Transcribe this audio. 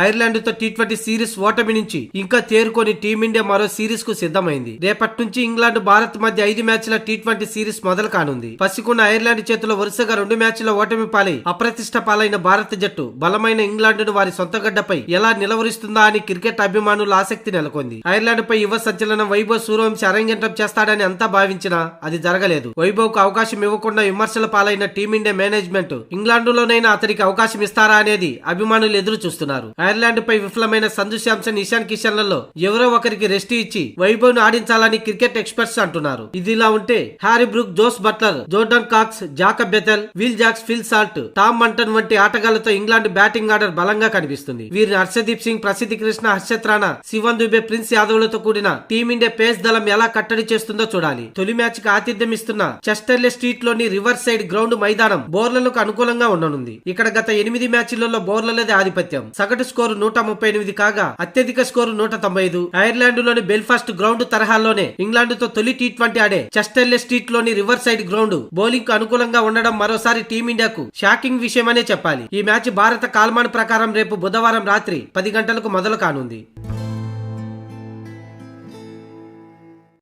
Ireland తో T20 series ఓటమి నుంచి ఇంకా తేరుకొని టీమిండియా మరో సిరీస్ కు సిద్ధమైంది. రేపటి నుంచి ఇంగ్లాండ్ భారత్ మధ్య 5 మ్యాచ్ల టీ20 సిరీస్ మొదలు కానుంది. పసికున్న ఐర్లాండ్ చేతిలో వరుసగా 2 మ్యాచ్ల ఓటమి పాలై అప్రతిష్ట పాలైన భారత జట్టు బలమైన ఇంగ్లాండ్ ను వారి సొంత గడ్డపై ఎలా నిలవరిస్తుందా అని క్రికెట్ అభిమానుల ఆసక్తి నెలకొంది. ఐర్లాండ్ పై యువ సంచలనం వైభవ్ సూర్యవంశీ అరంగేట్రం చేస్తాడని అంతా భావించినా అది జరగలేదు. వైభవ్ కు అవకాశం ఇవ్వకుండా విమర్శల పాలైన టీమిండియా మేనేజ్మెంట్ ఇంగ్లాండ్ లోనైనా అతనికి అవకాశం ఇస్తారా అనేది అభిమానులు ఎదురు చూస్తున్నారు. ఐర్లాండ్ పై విఫలమైన సంజు శాంసన్, ఇషాన్ కిషన్ లలో ఎవరో ఒకరికి రెస్ట్ ఇచ్చి వైభవ్ ను ఆడించాలని క్రికెట్ ఎక్స్పర్ట్స్ అంటున్నారు. ఇదిలా ఉంటే Harry Brook, Jos Buttler, Jordan Cox, Jacob Bethell, Will Jacks, Phil Salt, Tom Banton వంటి ఆటగాళ్లతో ఇంగ్లాండ్ బ్యాటింగ్ ఆర్డర్ బలంగా కనిపిస్తుంది. వీరిని హర్షదీప్ సింగ్, ప్రసిద్ధి కృష్ణ, హర్షత్ రాణా, శివన్ దుబే, ప్రిన్స్ యాదవ్లతో కూడిన టీమిండియా పేస్ దళం ఎలా కట్టడి చేస్తుందో చూడాలి. తొలి మ్యాచ్ కి ఆతిథ్యం ఇస్తున్న చెస్టర్లే స్ట్రీట్ లోని రివర్ సైడ్ గ్రౌండ్ మైదానం బౌలర్లకు అనుకూలంగా ఉండనుంది. ఇక్కడ గత 8 మ్యాచ్లలో బౌలర్లదే ఆధిపత్యం. సగటు స్కోరు 138 కాగా అత్యధిక స్కోరు 195. ఐర్లాండ్ లోని బెల్ఫాస్ట్ గ్రౌండ్ తరహాలోనే ఇంగ్లాండ్ తో తొలి టీ20 ఆడే చెస్టర్లే స్ట్రీట్ లోని రివర్ సైడ్ గ్రౌండ్ బౌలింగ్ కు అనుకూలంగా ఉండడం మరోసారి టీమిండియాకు షాకింగ్ విషయమనే చెప్పాలి. ఈ మ్యాచ్ భారత కాలమాన ప్రకారం రేపు బుధవారం రాత్రి 10 గంటలకు మొదలు కానుంది.